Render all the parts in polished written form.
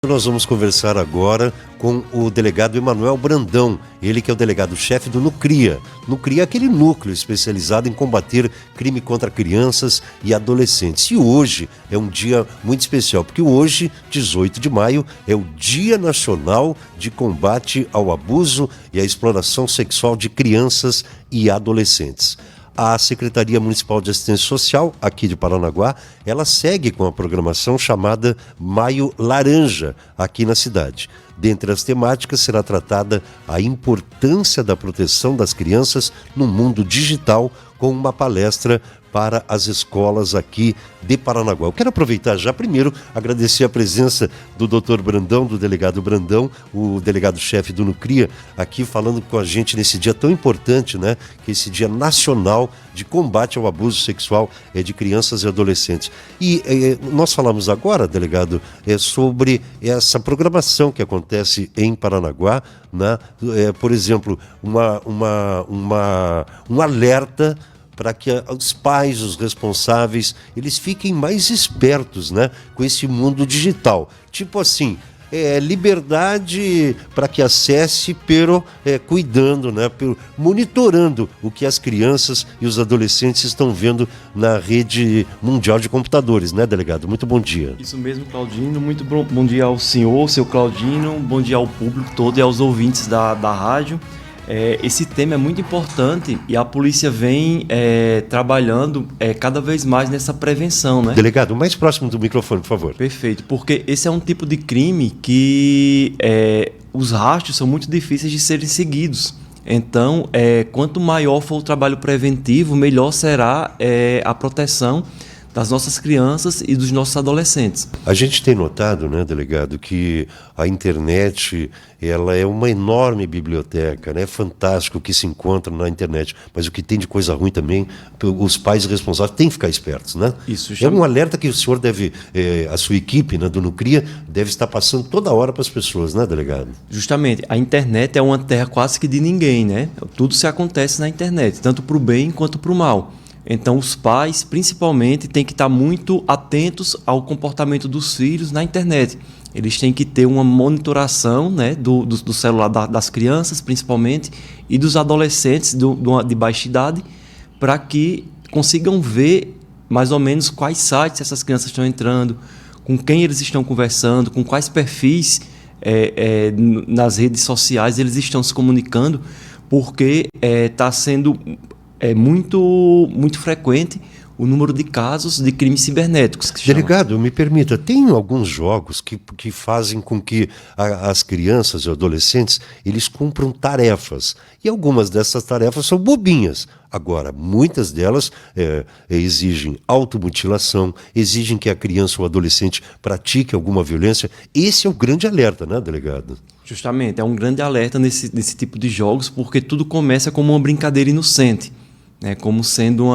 Nós vamos conversar agora com o delegado Emanuel Brandão, ele que é o delegado-chefe do NUCRIA. NUCRIA é aquele núcleo especializado em combater crime contra crianças e adolescentes. E hoje é um dia muito especial, porque hoje, 18 de maio, é o Dia Nacional de Combate ao Abuso e à Exploração Sexual de Crianças e Adolescentes. A Secretaria Municipal de Assistência Social, aqui de Paranaguá, ela segue com a programação chamada Maio Laranja, aqui na cidade. Dentre as temáticas será tratada a importância da proteção das crianças no mundo digital, com uma palestra para as escolas aqui de Paranaguá. Eu quero aproveitar já, primeiro, agradecer a presença do Dr. Brandão, do delegado Brandão, o delegado-chefe do NUCRIA, aqui falando com a gente nesse dia tão importante, né? Que é esse Dia Nacional de Combate ao Abuso Sexual de Crianças e Adolescentes. E nós falamos agora, delegado, sobre essa programação que acontece em Paranaguá, né? Por exemplo, um alerta para que os pais, os responsáveis, eles fiquem mais espertos, né, com esse mundo digital. Tipo assim, liberdade para que acesse, pero cuidando, né, monitorando o que as crianças e os adolescentes estão vendo na rede mundial de computadores, né, delegado? Muito bom dia. Isso mesmo, Claudino. Muito bom dia ao senhor, seu Claudino. Bom dia ao público todo e aos ouvintes da rádio. Esse tema é muito importante e a polícia vem trabalhando cada vez mais nessa prevenção, né? Delegado, mais próximo do microfone, por favor. Perfeito, porque esse é um tipo de crime que os rastros são muito difíceis de serem seguidos. Então, quanto maior for o trabalho preventivo, melhor será a proteção das nossas crianças e dos nossos adolescentes. A gente tem notado, né, delegado, que a internet, ela é uma enorme biblioteca, né? É fantástico o que se encontra na internet, mas o que tem de coisa ruim também, os pais responsáveis têm que ficar espertos, né? Isso é um alerta que o senhor deve, a sua equipe, né, do NUCRIA, deve estar passando toda hora para as pessoas, né, delegado? Justamente, a internet é uma terra quase que de ninguém, né? Tudo se acontece na internet, tanto para o bem quanto para o mal. Então, os pais, principalmente, têm que estar muito atentos ao comportamento dos filhos na internet. Eles têm que ter uma monitoração, né, do celular das crianças, principalmente, e dos adolescentes de baixa idade, para que consigam ver mais ou menos quais sites essas crianças estão entrando, com quem eles estão conversando, com quais perfis nas redes sociais eles estão se comunicando, porque está sendo muito frequente o número de casos de crimes cibernéticos. Delegado, me permita, tem alguns jogos que fazem com que as crianças e adolescentes, eles cumpram tarefas. E algumas dessas tarefas são bobinhas. Agora, muitas delas exigem automutilação, exigem que a criança ou adolescente pratique alguma violência. Esse é o grande alerta, né, delegado? Justamente, é um grande alerta nesse tipo de jogos, porque tudo começa como uma brincadeira inocente. Como sendo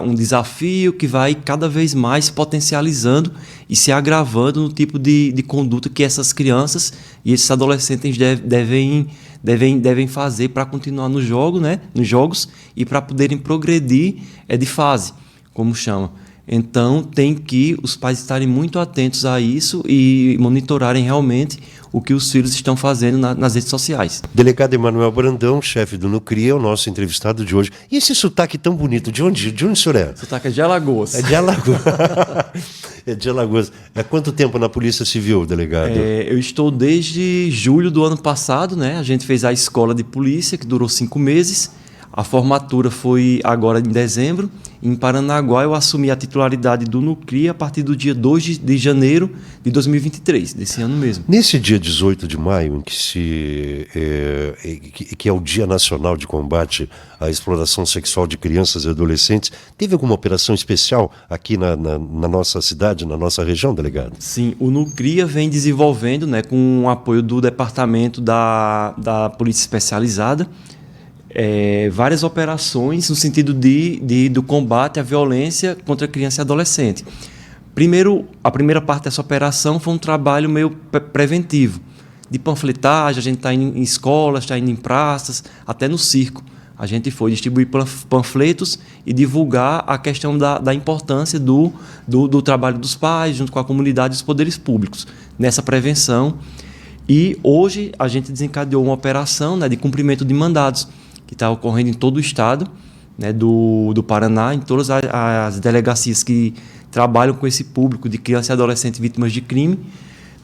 um desafio que vai cada vez mais se potencializando e se agravando no tipo de conduta que essas crianças e esses adolescentes devem fazer para continuar no jogo, né? Nos jogos, e para poderem progredir de fase, como chama. Então, tem que os pais estarem muito atentos a isso e monitorarem realmente o que os filhos estão fazendo nas redes sociais. Delegado Emanuel Brandão, chefe do NUCRIA, é o nosso entrevistado de hoje. E esse sotaque tão bonito, de onde o senhor é? O sotaque é de Alagoas. É de Alagoas. É de Alagoas. Há quanto tempo na Polícia Civil, delegado? Eu estou desde julho do ano passado, né? A gente fez a escola de polícia, que durou 5 meses. A formatura foi agora em dezembro. Em Paranaguá, eu assumi a titularidade do NUCRIA a partir do dia 2 de janeiro de 2023, desse ano mesmo. Nesse dia 18 de maio, em que é o Dia Nacional de Combate à Exploração Sexual de Crianças e Adolescentes, teve alguma operação especial aqui na nossa cidade, na nossa região, delegado? Sim, o NUCRIA vem desenvolvendo, né, com o apoio do Departamento da Polícia Especializada, várias operações no sentido do combate à violência contra criança e adolescente. A primeira parte dessa operação foi um trabalho meio preventivo, de panfletagem. A gente está indo em escolas, está indo em praças, até no circo. A gente foi distribuir panfletos e divulgar a questão da importância do trabalho dos pais, junto com a comunidade e os poderes públicos, nessa prevenção. E hoje a gente desencadeou uma operação, né, de cumprimento de mandados, que está ocorrendo em todo o estado, né, do Paraná, em todas as delegacias que trabalham com esse público de crianças e adolescentes vítimas de crime.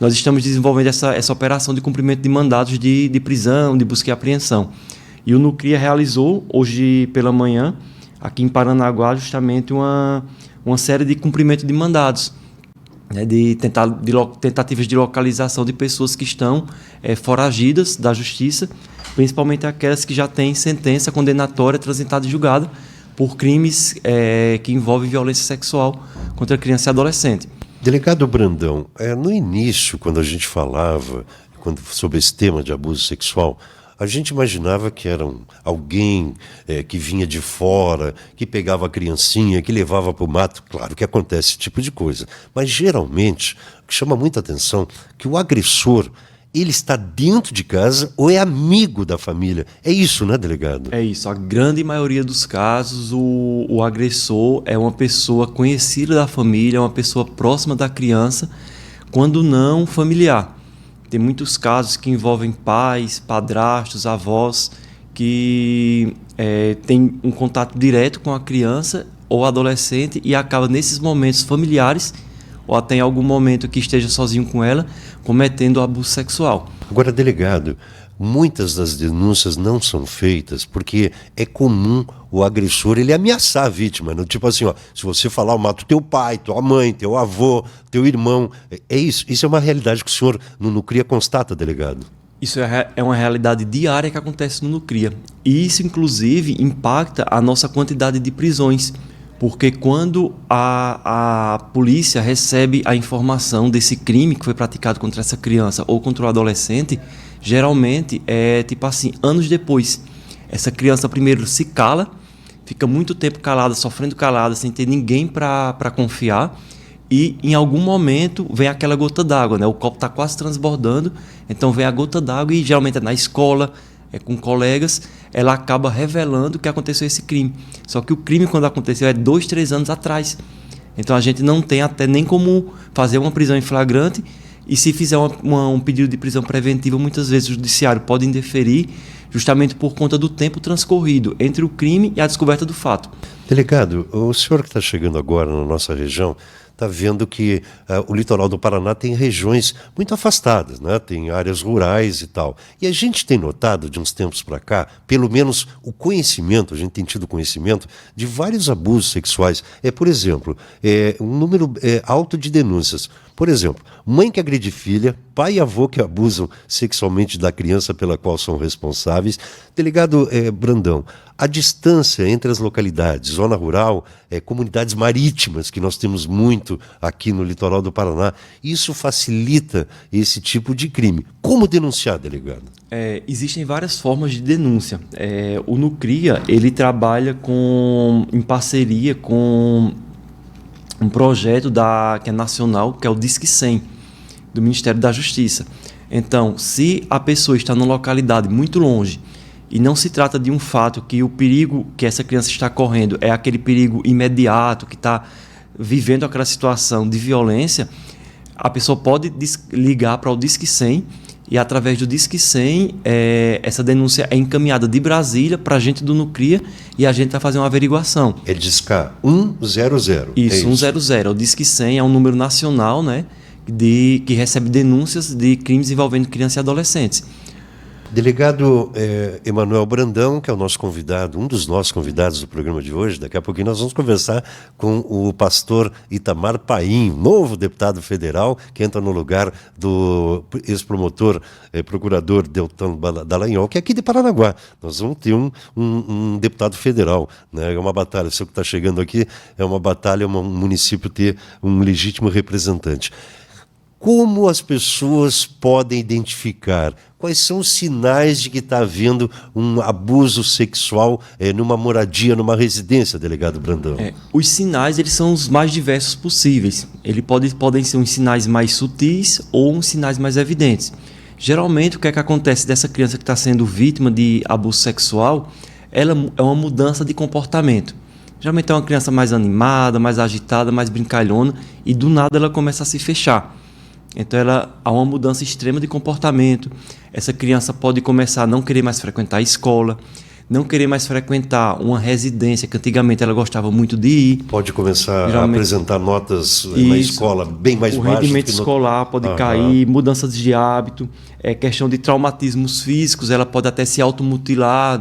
Nós estamos desenvolvendo essa operação de cumprimento de mandados de prisão, de busca e apreensão. E o Nucria realizou, hoje pela manhã, aqui em Paranaguá, justamente uma série de cumprimento de mandados, né, de tentativas de localização de pessoas que estão foragidas da justiça, principalmente aquelas que já têm sentença condenatória transitada e julgada por crimes que envolvem violência sexual contra criança e adolescente. Delegado Brandão, no início, quando a gente falava sobre esse tema de abuso sexual, a gente imaginava que era alguém que vinha de fora, que pegava a criancinha, que levava para o mato. Claro que acontece esse tipo de coisa, mas geralmente o que chama muita atenção é que o agressor, ele está dentro de casa ou é amigo da família. É isso, né, delegado? É isso. A grande maioria dos casos, o agressor é uma pessoa conhecida da família, é uma pessoa próxima da criança, quando não familiar. Tem muitos casos que envolvem pais, padrastos, avós, que têm um contato direto com a criança ou adolescente e acaba nesses momentos familiares ou até em algum momento que esteja sozinho com ela, cometendo abuso sexual. Agora, delegado, muitas das denúncias não são feitas porque é comum o agressor ele ameaçar a vítima, né? Tipo assim, ó, se você falar eu mato teu pai, tua mãe, teu avô, teu irmão. É isso. Isso é uma realidade que o senhor no Nucria constata, delegado? Isso é uma realidade diária que acontece no Nucria. E isso, inclusive, impacta a nossa quantidade de prisões. Porque quando a polícia recebe a informação desse crime que foi praticado contra essa criança ou contra o adolescente, geralmente é tipo assim, anos depois. Essa criança primeiro se cala, fica muito tempo calada, sofrendo calada, sem ter ninguém para confiar. E em algum momento vem aquela gota d'água, né? O copo está quase transbordando, então vem a gota d'água e geralmente é na escola, com colegas, ela acaba revelando que aconteceu esse crime. Só que o crime, quando aconteceu, 2, 3 anos atrás. Então a gente não tem até nem como fazer uma prisão em flagrante, e se fizer um pedido de prisão preventiva, muitas vezes o judiciário pode indeferir justamente por conta do tempo transcorrido entre o crime e a descoberta do fato. Delegado, o senhor que está chegando agora na nossa região está vendo que o litoral do Paraná tem regiões muito afastadas, né? Tem áreas rurais e tal. E a gente tem notado, de uns tempos para cá, pelo menos o conhecimento, a gente tem tido conhecimento de vários abusos sexuais. Por exemplo, um número alto de denúncias. Por exemplo, mãe que agride filha, pai e avô que abusam sexualmente da criança pela qual são responsáveis. Delegado Brandão, a distância entre as localidades, zona rural, comunidades marítimas, que nós temos muito aqui no litoral do Paraná, isso facilita esse tipo de crime. Como denunciar, delegado? Existem várias formas de denúncia. O Nucria, ele trabalha em parceria com um projeto que é nacional, que é o Disque 100, do Ministério da Justiça. Então, se a pessoa está numa localidade muito longe e não se trata de um fato que o perigo que essa criança está correndo é aquele perigo imediato, que está vivendo aquela situação de violência, a pessoa pode ligar para o Disque 100 e, através do Disque 100, essa denúncia é encaminhada de Brasília para a gente do Nucria e a gente vai fazer uma averiguação. É Discar 100. Isso, 100. O Disque 100 é um número nacional, né, que recebe denúncias de crimes envolvendo crianças e adolescentes. Delegado Emanuel Brandão, que é o nosso convidado, um dos nossos convidados do programa de hoje. Daqui a pouquinho nós vamos conversar com o pastor Itamar Paim, novo deputado federal, que entra no lugar do ex-promotor, procurador Deltan Dallagnol, que é aqui de Paranaguá. Nós vamos ter um deputado federal, né? É uma batalha, você que está chegando aqui, é uma batalha, um município ter um legítimo representante. Como as pessoas podem identificar? Quais são os sinais de que está havendo um abuso sexual numa moradia, numa residência, delegado Brandão? Os sinais, eles são os mais diversos possíveis. Eles podem ser uns sinais mais sutis ou uns sinais mais evidentes. Geralmente, o que é que acontece dessa criança que está sendo vítima de abuso sexual? Ela é uma mudança de comportamento. Geralmente é uma criança mais animada, mais agitada, mais brincalhona, e do nada ela começa a se fechar. Então há uma mudança extrema de comportamento. Essa criança pode começar a não querer mais frequentar a escola, não querer mais frequentar uma residência que antigamente ela gostava muito de ir. Pode começar a apresentar notas na escola bem mais baixas. O rendimento escolar pode cair, mudanças de hábito, questão de traumatismos físicos, ela pode até se automutilar,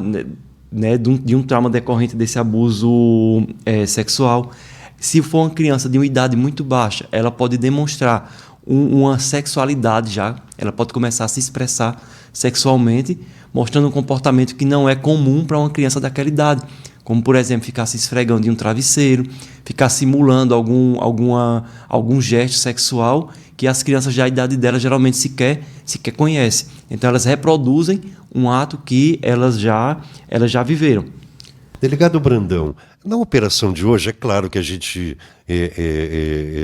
né, de um trauma decorrente desse abuso sexual. Se for uma criança de uma idade muito baixa, ela pode demonstrar uma sexualidade já, ela pode começar a se expressar sexualmente, mostrando um comportamento que não é comum para uma criança daquela idade, como, por exemplo, ficar se esfregando em um travesseiro, ficar simulando algum gesto sexual que as crianças da idade dela geralmente sequer conhecem. Então, elas reproduzem um ato que elas já viveram. Delegado Brandão, na operação de hoje, é claro que a gente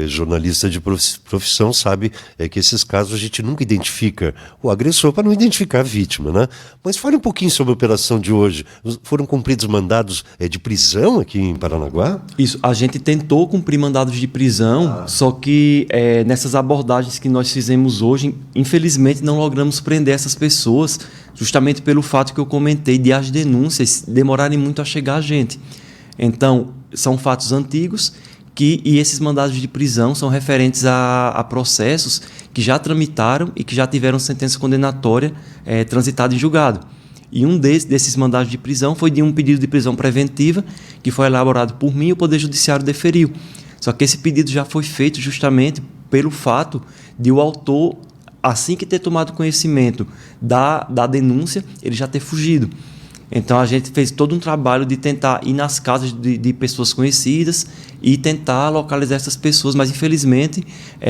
jornalista de profissão sabe que esses casos a gente nunca identifica o agressor para não identificar a vítima, né? Mas fale um pouquinho sobre a operação de hoje. Foram cumpridos mandados de prisão aqui em Paranaguá? Isso, a gente tentou cumprir mandados de prisão, só que nessas abordagens que nós fizemos hoje, infelizmente não logramos prender essas pessoas, justamente pelo fato que eu comentei de as denúncias demorarem muito a chegar a gente. Então, são fatos antigos e esses mandados de prisão são referentes a processos que já tramitaram e que já tiveram sentença condenatória transitada em julgado. E um desses mandados de prisão foi de um pedido de prisão preventiva que foi elaborado por mim e o Poder Judiciário deferiu. Só que esse pedido já foi feito justamente pelo fato de o autor, assim que ter tomado conhecimento da denúncia, ele já ter fugido. Então, a gente fez todo um trabalho de tentar ir nas casas de pessoas conhecidas e tentar localizar essas pessoas, mas, infelizmente,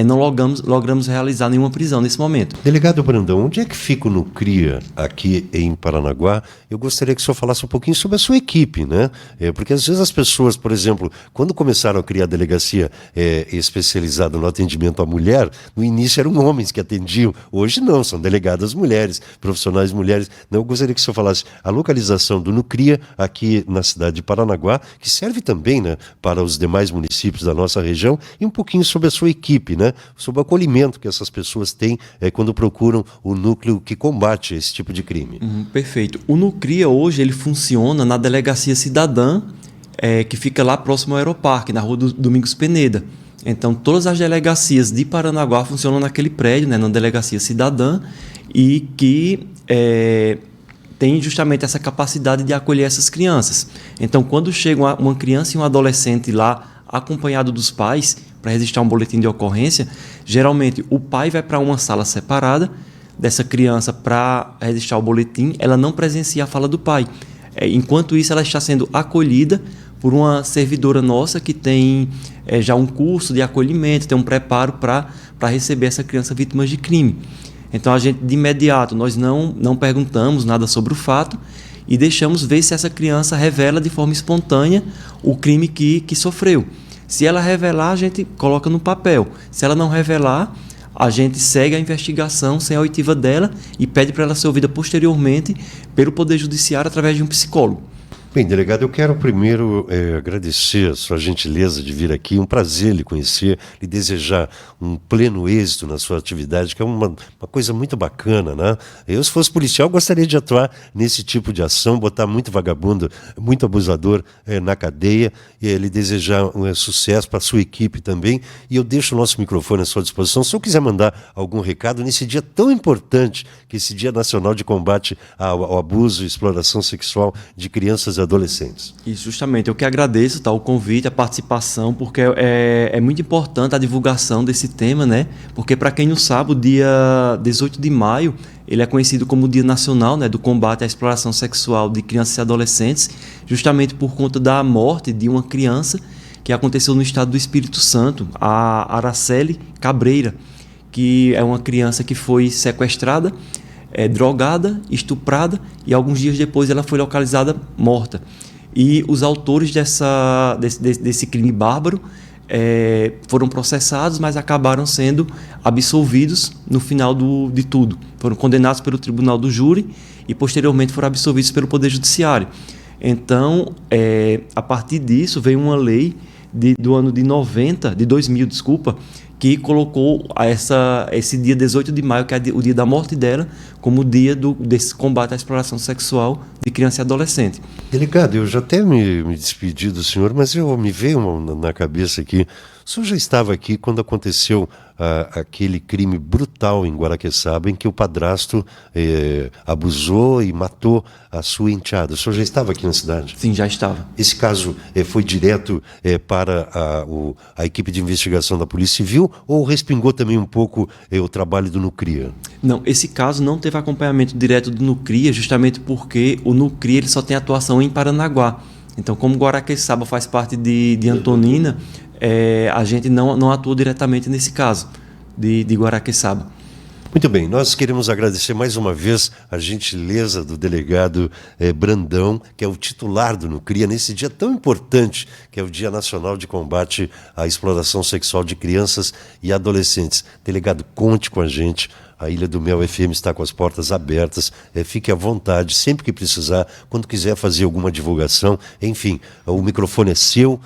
não logramos realizar nenhuma prisão nesse momento. Delegado Brandão, onde é que fica o Nucria aqui em Paranaguá? Eu gostaria que o senhor falasse um pouquinho sobre a sua equipe, né? Porque, às vezes, as pessoas, por exemplo, quando começaram a criar a delegacia especializada no atendimento à mulher, no início eram homens que atendiam, hoje não, são delegadas mulheres, profissionais mulheres. Eu gostaria que o senhor falasse a localização do Nucria aqui na cidade de Paranaguá, que serve também, né, para os demais municípios da nossa região, e um pouquinho sobre a sua equipe, né, sobre o acolhimento que essas pessoas têm quando procuram o núcleo que combate esse tipo de crime. Perfeito. O Nucria hoje ele funciona na Delegacia Cidadã, que fica lá próximo ao Aeroparque, na Rua do Domingos Peneda. Então, todas as delegacias de Paranaguá funcionam naquele prédio, né, na Delegacia Cidadã, e que tem justamente essa capacidade de acolher essas crianças. Então, quando chega uma criança e um adolescente lá, acompanhado dos pais, para registrar um boletim de ocorrência, geralmente o pai vai para uma sala separada dessa criança para registrar o boletim, ela não presencia a fala do pai. Enquanto isso, ela está sendo acolhida por uma servidora nossa que tem já um curso de acolhimento, tem um preparo para receber essa criança vítima de crime. Então, a gente, de imediato, nós não perguntamos nada sobre o fato e deixamos ver se essa criança revela de forma espontânea o crime que sofreu. Se ela revelar, a gente coloca no papel. Se ela não revelar, a gente segue a investigação sem a oitiva dela e pede para ela ser ouvida posteriormente pelo Poder Judiciário através de um psicólogo. Bem, delegado, eu quero primeiro agradecer a sua gentileza de vir aqui, um prazer lhe conhecer, lhe desejar um pleno êxito na sua atividade, que é uma coisa muito bacana, né? Eu, se fosse policial, gostaria de atuar nesse tipo de ação, botar muito vagabundo, muito abusador na cadeia, e lhe desejar sucesso para a sua equipe também, e eu deixo o nosso microfone à sua disposição. Se eu quiser mandar algum recado nesse dia tão importante, que esse Dia Nacional de Combate ao Abuso e Exploração Sexual de Crianças e Adolescentes. Isso, justamente. Eu que agradeço o convite, a participação, porque é muito importante a divulgação desse tema, né? Porque, para quem não sabe, o dia 18 de maio ele é conhecido como o Dia Nacional, né, do Combate à Exploração Sexual de Crianças e Adolescentes, justamente por conta da morte de uma criança que aconteceu no estado do Espírito Santo, a Araceli Cabreira, que é uma criança que foi sequestrada, drogada, estuprada, e alguns dias depois ela foi localizada morta. E os autores desse crime bárbaro foram processados, mas acabaram sendo absolvidos no final de tudo. Foram condenados pelo Tribunal do Júri e posteriormente foram absolvidos pelo Poder Judiciário. Então, a partir disso veio uma lei do ano de 2000, que colocou esse dia 18 de maio, que é o dia da morte dela, como o dia desse combate à exploração sexual de criança e adolescente. Delegado, eu já até me despedi do senhor, mas me veio na cabeça aqui. O senhor já estava aqui quando aconteceu aquele crime brutal em Guaraqueçaba, em que o padrasto abusou e matou a sua enteada. O senhor já estava aqui na cidade? Sim, já estava. Esse caso foi direto para a equipe de investigação da Polícia Civil ou respingou também um pouco o trabalho do Nucria? Não, esse caso não teve acompanhamento direto do Nucria, justamente porque o Nucria ele só tem atuação em Paranaguá. Então, como Guaraqueçaba faz parte de Antonina, a gente não atua diretamente nesse caso de Guaraqueçaba. Muito bem, nós queremos agradecer mais uma vez a gentileza do delegado Brandão, que é o titular do Nucria, nesse dia tão importante, que é o Dia Nacional de Combate à Exploração Sexual de Crianças e Adolescentes. Delegado, conte com a gente. A Ilha do Mel FM está com as portas abertas, fique à vontade, sempre que precisar, quando quiser fazer alguma divulgação, enfim, o microfone é seu,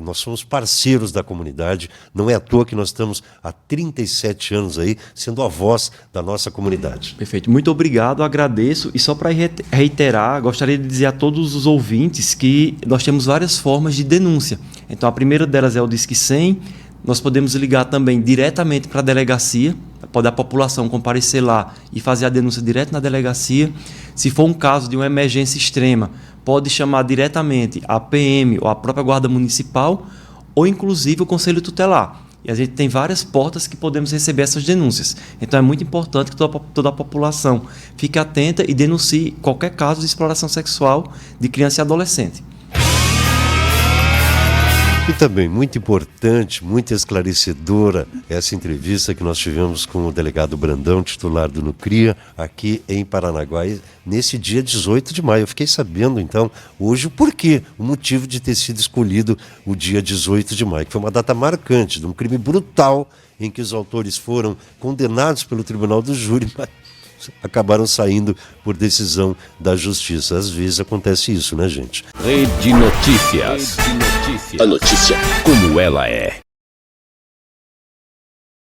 nós somos parceiros da comunidade, não é à toa que nós estamos há 37 anos aí, sendo a voz da nossa comunidade. Perfeito, muito obrigado, agradeço, e só para reiterar, gostaria de dizer a todos os ouvintes que nós temos várias formas de denúncia. Então a primeira delas é o Disque 100, nós podemos ligar também diretamente para a delegacia, pode a população comparecer lá e fazer a denúncia direto na delegacia. Se for um caso de uma emergência extrema, pode chamar diretamente a PM ou a própria Guarda Municipal ou inclusive o Conselho Tutelar. E a gente tem várias portas que podemos receber essas denúncias. Então é muito importante que toda a população fique atenta e denuncie qualquer caso de exploração sexual de criança e adolescente. E também muito importante, muito esclarecedora essa entrevista que nós tivemos com o delegado Brandão, titular do Nucria, aqui em Paranaguá, nesse dia 18 de maio. Eu fiquei sabendo, então, hoje o porquê, o motivo de ter sido escolhido o dia 18 de maio, que foi uma data marcante de um crime brutal em que os autores foram condenados pelo Tribunal do Júri, mas acabaram saindo por decisão da justiça. Às vezes acontece isso, né, gente? Rede Notícias. A notícia como ela é.